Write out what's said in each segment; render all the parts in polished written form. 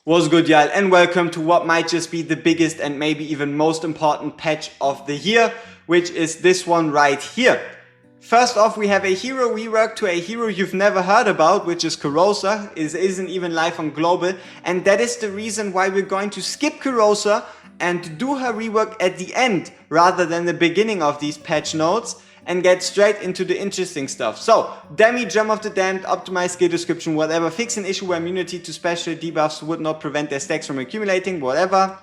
What's good, y'all, and welcome to what might just be the biggest and maybe even most important patch of the year, which is this one right here. First off, we have a hero rework to a hero you've never heard about, which is Carosa. It isn't even live on global, and that is the reason why we're going to skip Carosa and do her rework at the end rather than the beginning of these patch notes and get straight into the interesting stuff. So, Demi, Gem of the Damned, optimize skill description, whatever, fix an issue where immunity to special debuffs would not prevent their stacks from accumulating, whatever.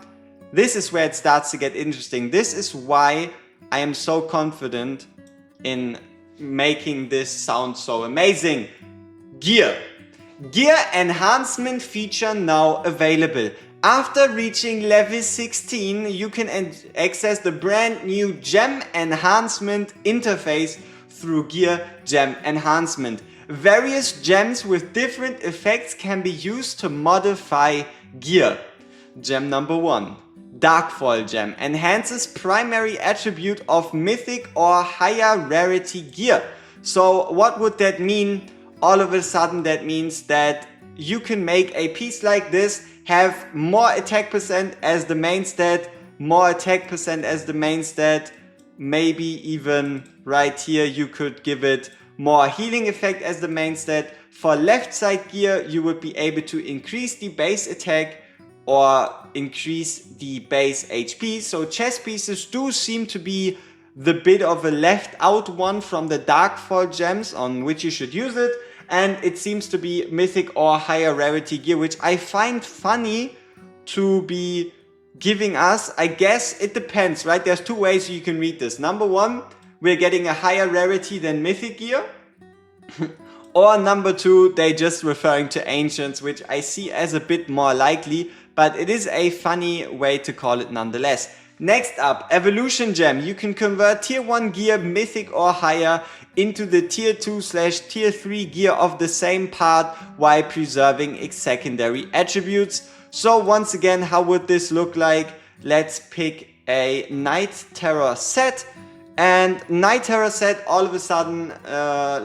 This is where it starts to get interesting. This is why I am so confident in making this sound so amazing. Gear. Gear enhancement feature now available. After reaching level 16, you can access the brand new Gem Enhancement interface through Gear Gem Enhancement. Various gems with different effects can be used to modify gear. Gem number 1. Darkfall Gem enhances primary attribute of mythic or higher rarity gear. So what would that mean? All of a sudden that means that you can make a piece like this have more attack percent as the main stat, more attack percent as the main stat, maybe even right here you could give it more healing effect as the main stat. For left side gear you would be able to increase the base attack or increase the base HP. So chess pieces do seem to be the bit of a left out one from the Darkfall gems on which you should use it. And it seems to be mythic or higher rarity gear, which I find funny to be giving us. I guess it depends, right? There's two ways you can read this. Number one, we're getting a higher rarity than mythic gear. Or number two, they're just referring to ancients, which I see as a bit more likely, but it is a funny way to call it nonetheless. Next up, Evolution Gem. You can convert tier 1 gear, mythic or higher, into the tier 2/tier 3 gear of the same part while preserving its secondary attributes. So once again, how would this look like? Let's pick a Night Terror set. And Night Terror set, all of a sudden,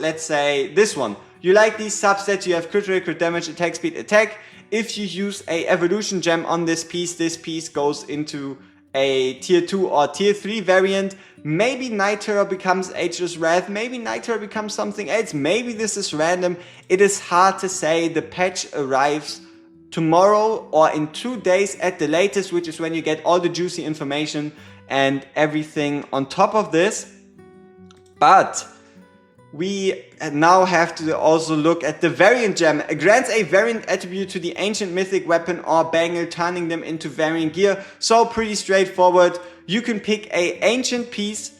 let's say this one. You like these subsets, you have crit damage, attack speed, attack. If you use a Evolution Gem on this piece goes into a tier 2 or tier 3 variant. Maybe Night Terror becomes Ageless Wrath, maybe Night Terror becomes something else, maybe this is random. It is hard to say. The patch arrives tomorrow or in 2 days at the latest, which is when you get all the juicy information and everything on top of this. But we now have to also look at the variant gem. It grants a variant attribute to the ancient mythic weapon or bangle, turning them into variant gear. So pretty straightforward. You can pick a ancient piece.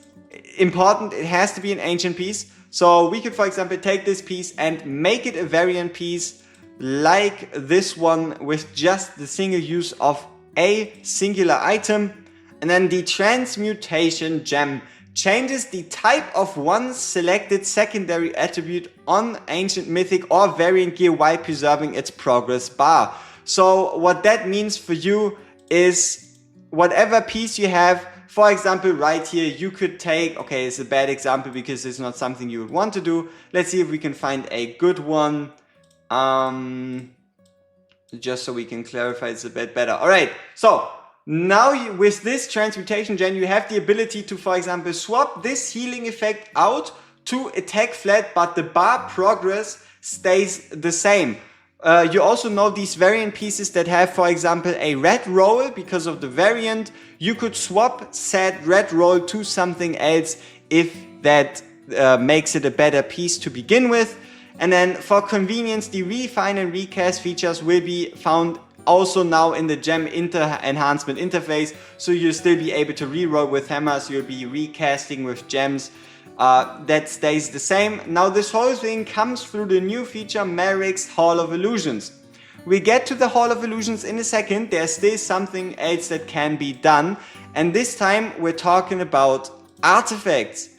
Important, it has to be an ancient piece. So we could, for example, take this piece and make it a variant piece like this one with just the single use of a singular item. And then the transmutation gem changes the type of one selected secondary attribute on ancient mythic or variant gear while preserving its progress bar. So what that means for you is whatever piece you have, for example right here you could take, okay, it's a bad example because it's not something you would want to do. Let's see if we can find a good one, just so we can clarify this a bit better. Alright, so now with this transmutation gen you have the ability to, for example, swap this healing effect out to attack flat, but the bar progress stays the same. You also know these variant pieces that have, for example, a red roll because of the variant. You could swap said red roll to something else if that makes it a better piece to begin with. And then for convenience, the refine and recast features will be found also now in the Gem Enhancement interface, so you'll still be able to reroll with hammers, you'll be recasting with gems. That stays the same. Now this whole thing comes through the new feature Merrick's Hall of Illusions. We get to the Hall of Illusions in a second. There's still something else that can be done, and this time we're talking about artifacts.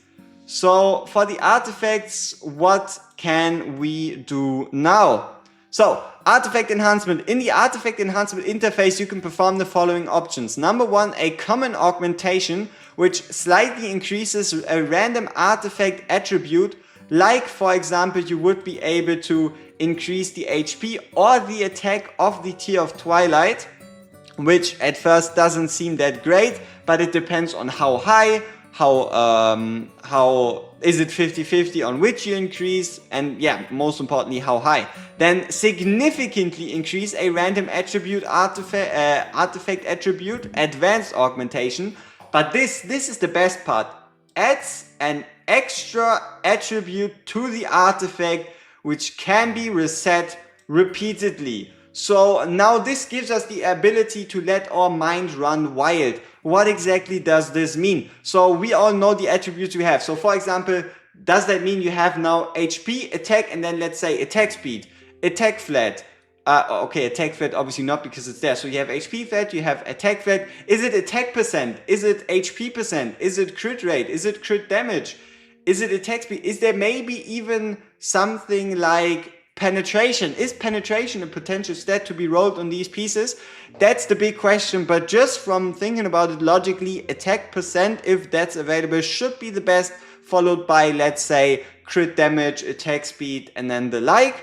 So for the artifacts, what can we do now? So, Artifact Enhancement. In the Artifact Enhancement interface, you can perform the following options. Number one, a common augmentation, which slightly increases a random artifact attribute Like, for example, you would be able to increase the HP or the attack of the Tear of Twilight, which at first doesn't seem that great, but it depends on how high, how is it 50-50 on which you increase, and yeah, most importantly, how high. Then significantly increase a random attribute artifact attribute advanced augmentation. But this is the best part. Adds an extra attribute to the artifact which can be reset repeatedly. So now this gives us the ability to let our mind run wild. What exactly does this mean? So we all know the attributes we have. So for example, does that mean you have now HP, attack, and then let's say attack speed, attack flat? Okay, attack flat obviously not because it's there. So you have HP flat, you have attack flat. Is it attack percent? Is it HP percent? Is it crit rate? Is it crit damage? Is it attack speed? Is there maybe even something like penetration? Is penetration a potential stat to be rolled on these pieces? That's the big question, but just from thinking about it logically, attack percent, if that's available, should be the best, followed by, let's say, crit damage, attack speed, and then the like.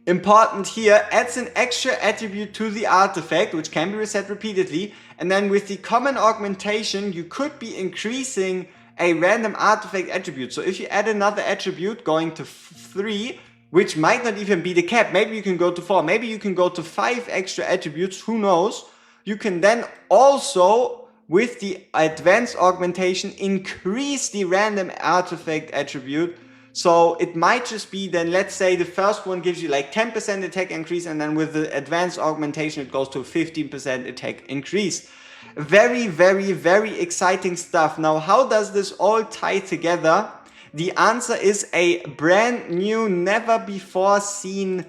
Important here, adds an extra attribute to the artifact, which can be reset repeatedly, and then with the common augmentation, you could be increasing a random artifact attribute. So if you add another attribute going to 3, which might not even be the cap, maybe you can go to 4, maybe you can go to 5 extra attributes, who knows. You can then also, with the advanced augmentation, increase the random artifact attribute. So it might just be then, let's say the first one gives you like 10% attack increase, and then with the advanced augmentation it goes to 15% attack increase. Very, very, very exciting stuff. Now, how does this all tie together? The answer is a brand new, never before seen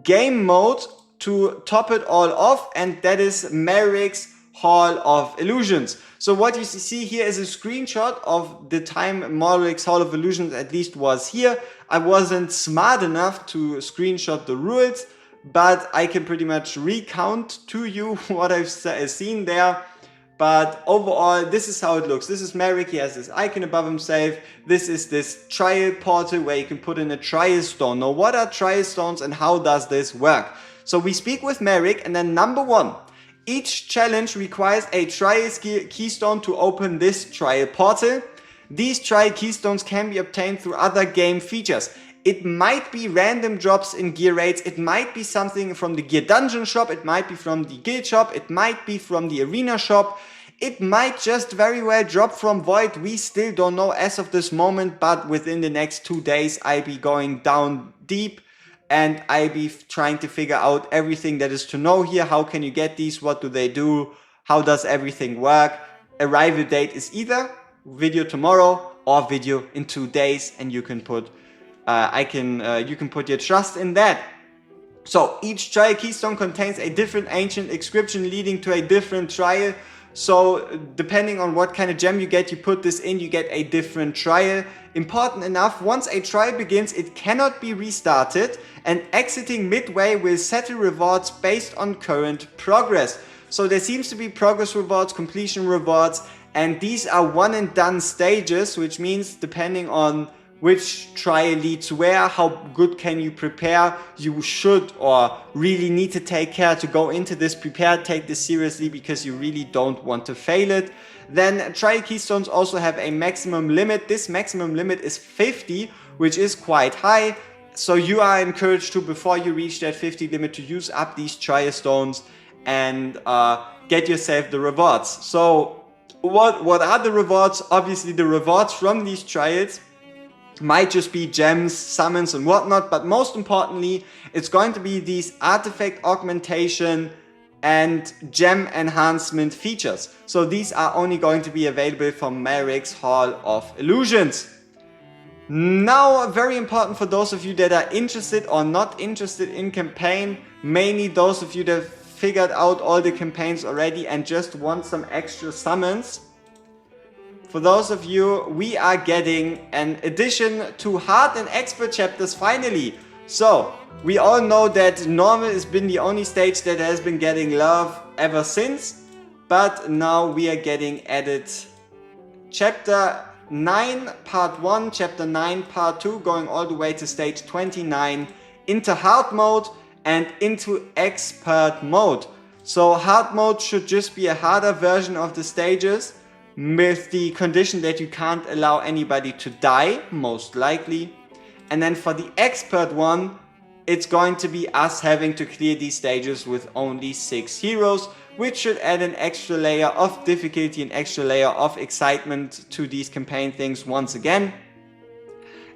game mode to top it all off, and that is Merrick's Hall of Illusions. So what you see here is a screenshot of the time Merrick's Hall of Illusions at least was here. I wasn't smart enough to screenshot the rules, but I can pretty much recount to you what I've seen there. But overall, this is how it looks. This is Merrick, he has this icon above himself. This is this trial portal where you can put in a trial stone. Now, what are trial stones and how does this work? So we speak with Merrick, and then number 1, each challenge requires a trial keystone to open this trial portal. These trial keystones can be obtained through other game features. It might be random drops in gear rates, it might be something from the gear dungeon shop, it might be from the guild shop, it might be from the arena shop, it might just very well drop from Void. We still don't know as of this moment, but within the next 2 days I'll be going down deep and I'll be trying to figure out everything that is to know here. How can you get these? What do they do? How does everything work? Arrival date is either video tomorrow or video in 2 days, and you can put you can put your trust in that. So each trial keystone contains a different ancient inscription leading to a different trial. So depending on what kind of gem you get, you put this in, you get a different trial. Important enough, once a trial begins, it cannot be restarted, and exiting midway will settle rewards based on current progress. So there seems to be progress rewards, completion rewards, and these are one and done stages, which means depending on which trial leads where, how good can you prepare, you should or really need to take care to go into this prepared, take this seriously because you really don't want to fail it. Then trial keystones also have a maximum limit. This maximum limit is 50, which is quite high. So you are encouraged to, before you reach that 50 limit, to use up these trial stones and get yourself the rewards. So what are the rewards? Obviously the rewards from these trials might just be gems, summons and whatnot, but most importantly it's going to be these artifact augmentation and gem enhancement features. So these are only going to be available from Merrick's Hall of Illusions. Now, very important for those of you that are interested or not interested in campaign, mainly those of you that figured out all the campaigns already and just want some extra summons. For those of you, we are getting an addition to Hard and Expert chapters finally. So, we all know that Normal has been the only stage that has been getting love ever since. But now we are getting added chapter 9 part 1, chapter 9 part 2, going all the way to stage 29 into hard mode and into expert mode. So hard mode should just be a harder version of the stages with the condition that you can't allow anybody to die, most likely. And then for the expert one, it's going to be us having to clear these stages with only 6 heroes, which should add an extra layer of difficulty, an extra layer of excitement to these campaign things once again.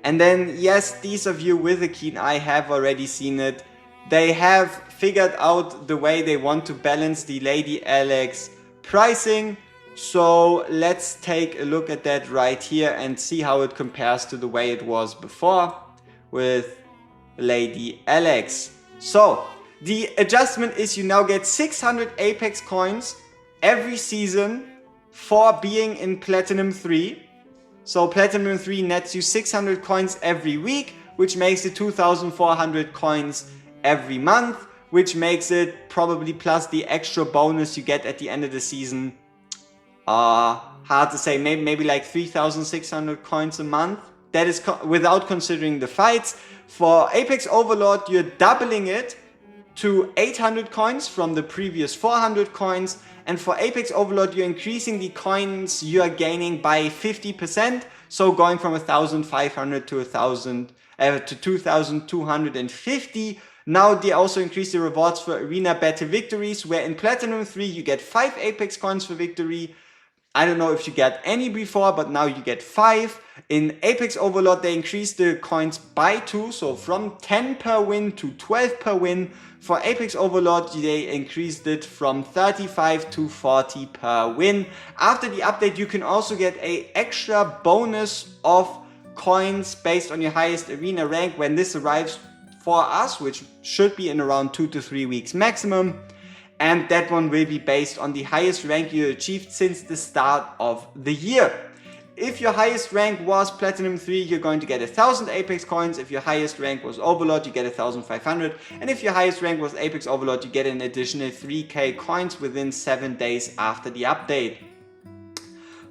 And then, yes, these of you with a keen eye have already seen it. They have figured out the way they want to balance the Lady Alex pricing. So let's take a look at that right here and see how it compares to the way it was before with Lady Alex. So the adjustment is you now get 600 Apex coins every season for being in Platinum 3. So Platinum 3 nets you 600 coins every week, which makes it 2,400 coins every month, which makes it probably plus the extra bonus you get at the end of the season. Hard to say, maybe like 3,600 coins a month. That is without considering the fights. For Apex Overlord, you're doubling it to 800 coins from the previous 400 coins. And for Apex Overlord, you're increasing the coins you are gaining by 50%. So going from 1,500 to 2,250. Now they also increase the rewards for arena battle victories, where in Platinum 3 you get 5 Apex coins for victory. I don't know if you get any before, but now you get 5. In Apex Overlord they increased the coins by 2, so from 10 per win to 12 per win. For Apex Overlord they increased it from 35 to 40 per win. After the update you can also get an extra bonus of coins based on your highest arena rank when this arrives for us, which should be in around 2 to 3 weeks maximum. And that one will be based on the highest rank you achieved since the start of the year. If your highest rank was Platinum 3, you're going to get 1,000 Apex coins. If your highest rank was Overlord, you get 1,500. And if your highest rank was Apex Overlord, you get an additional 3k coins within 7 days after the update.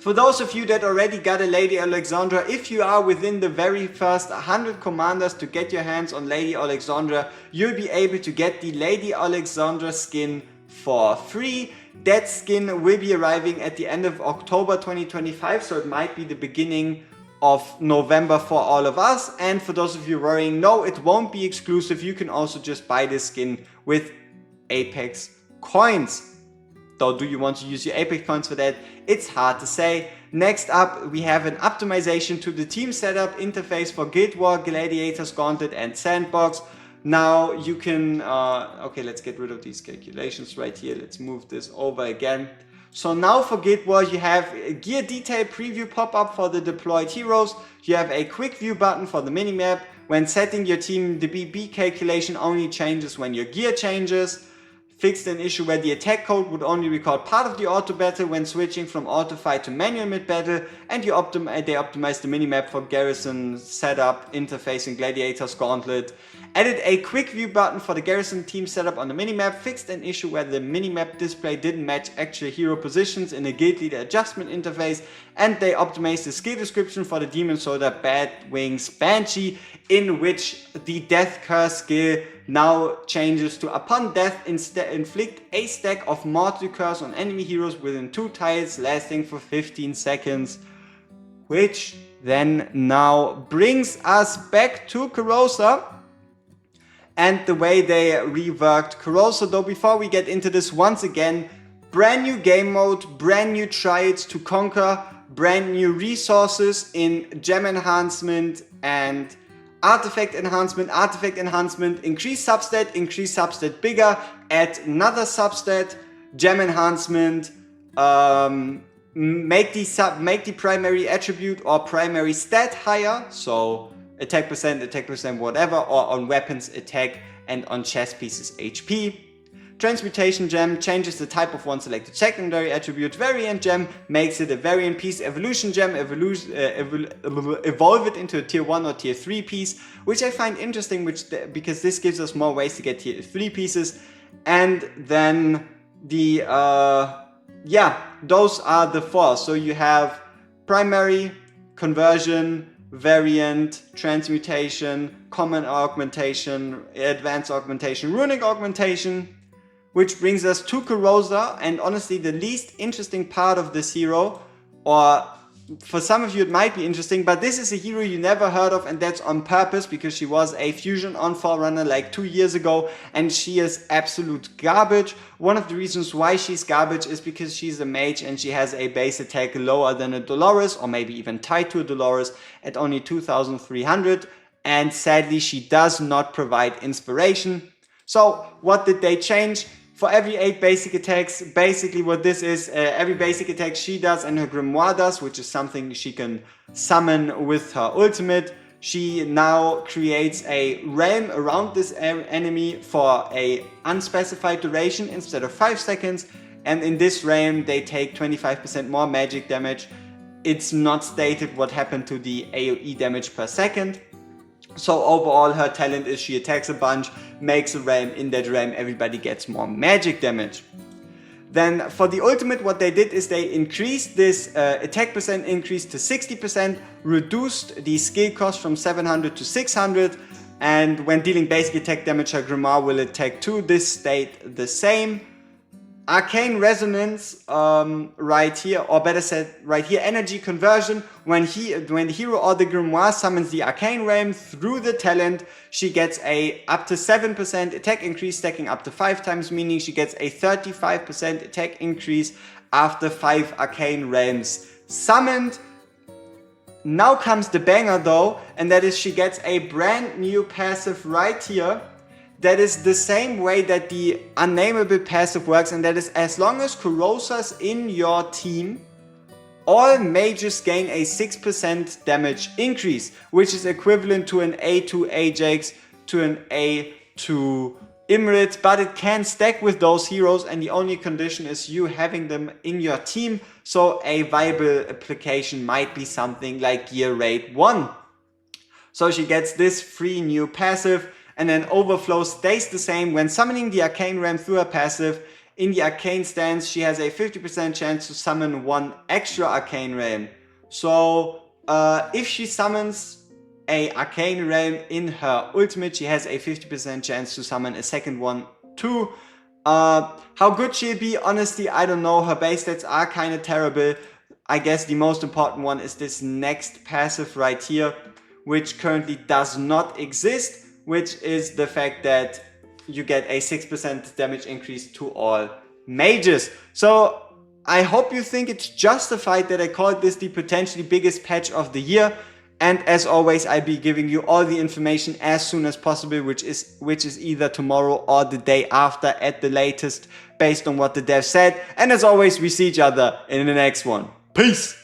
For those of you that already got a Lady Alexandra, if you are within the very first 100 commanders to get your hands on Lady Alexandra, you'll be able to get the Lady Alexandra skin for free. That skin will be arriving at the end of October 2025, so it might be the beginning of November for all of us. And for those of you worrying, no, it won't be exclusive. You can also just buy this skin with Apex coins. Though, do you want to use your Apex coins for that? It's hard to say. Next up, we have an optimization to the team setup interface for Guild War, Gladiators, Gauntlet and Sandbox. Now you can, okay, let's get rid of these calculations right here. Let's move this over again. So now for Guild War, you have a gear detail preview pop-up for the deployed heroes. You have a quick view button for the minimap. When setting your team, the BB calculation only changes when your gear changes. Fixed an issue where the attack code would only record part of the auto battle when switching from auto fight to manual mid battle, and they optimized the minimap for garrison setup interface in Gladiators Gauntlet. Added a quick view button for the garrison team setup on the minimap. Fixed an issue where the minimap display didn't match actual hero positions in a guild leader adjustment interface, and they optimized the skill description for the demon soldier Bad Wings Banshee, in which the death curse skill now changes to upon death inflict a stack of mortal curse on enemy heroes within 2 tiles lasting for 15 seconds, which then now brings us back to Carosa and the way they reworked Carosa. Though before we get into this, once again, brand new game mode, brand new trials to conquer, brand new resources in gem enhancement and artifact enhancement, increase substat bigger, add another substat, gem enhancement, make the primary attribute or primary stat higher, so attack percent, whatever, or on weapons attack and on chest pieces HP. Transmutation gem changes the type of one selected secondary attribute. Variant gem makes it a variant piece. Evolution gem evolve it into a tier 1 or tier 3 piece, which I find interesting, because this gives us more ways to get tier 3 pieces. And then the those are the 4. So you have primary, conversion, variant, transmutation, common augmentation, advanced augmentation, runic augmentation. Which brings us to Carosa, and honestly the least interesting part of this hero, or for some of you it might be interesting, but this is a hero you never heard of, and that's on purpose because she was a fusion on Forerunner like 2 years ago and she is absolute garbage. One of the reasons why she's garbage is because she's a mage and she has a base attack lower than a Dolores, or maybe even tied to a Dolores, at only 2300, and sadly she does not provide inspiration. So what did they change? For every 8 basic attacks, basically what this is, every basic attack she does and her grimoire does, which is something she can summon with her ultimate, she now creates a realm around this enemy for a unspecified duration instead of 5 seconds, and in this realm they take 25% more magic damage. It's not stated what happened to the AoE damage per second. So overall her talent is she attacks a bunch, makes a realm, in that realm everybody gets more magic damage. Then for the ultimate what they did is they increased this attack percent increase to 60%, reduced the skill cost from 700 to 600, and when dealing basic attack damage her grimoire will attack too. This stayed the same. Arcane Resonance right here, or better said right here, energy conversion. When the hero or the grimoire summons the arcane realm through the talent, she gets a up to 7% attack increase, stacking up to 5 times, meaning she gets a 35% attack increase after 5 arcane realms summoned. Now comes the banger though, and that is she gets a brand new passive right here. That is the same way that the unnameable passive works, and that is as long as Carosa's in your team, all mages gain a 6% damage increase, which is equivalent to an A to Ajax, to an A to Imrit, but it can stack with those heroes, and the only condition is you having them in your team. So a viable application might be something like Gear Raid 1. So she gets this free new passive. And then Overflow stays the same. When summoning the Arcane Realm through her passive, in the Arcane stance, she has a 50% chance to summon 1 extra Arcane Realm. So if she summons a Arcane Realm in her ultimate, she has a 50% chance to summon a second one too. How good she'll be, honestly, I don't know. Her base stats are kind of terrible. I guess the most important one is this next passive right here, which currently does not exist, which is the fact that you get a 6% damage increase to all mages. So I hope you think it's justified that I called this the potentially biggest patch of the year. And as always, I'll be giving you all the information as soon as possible, which is either tomorrow or the day after at the latest, based on what the dev said. And as always, we see each other in the next one. Peace!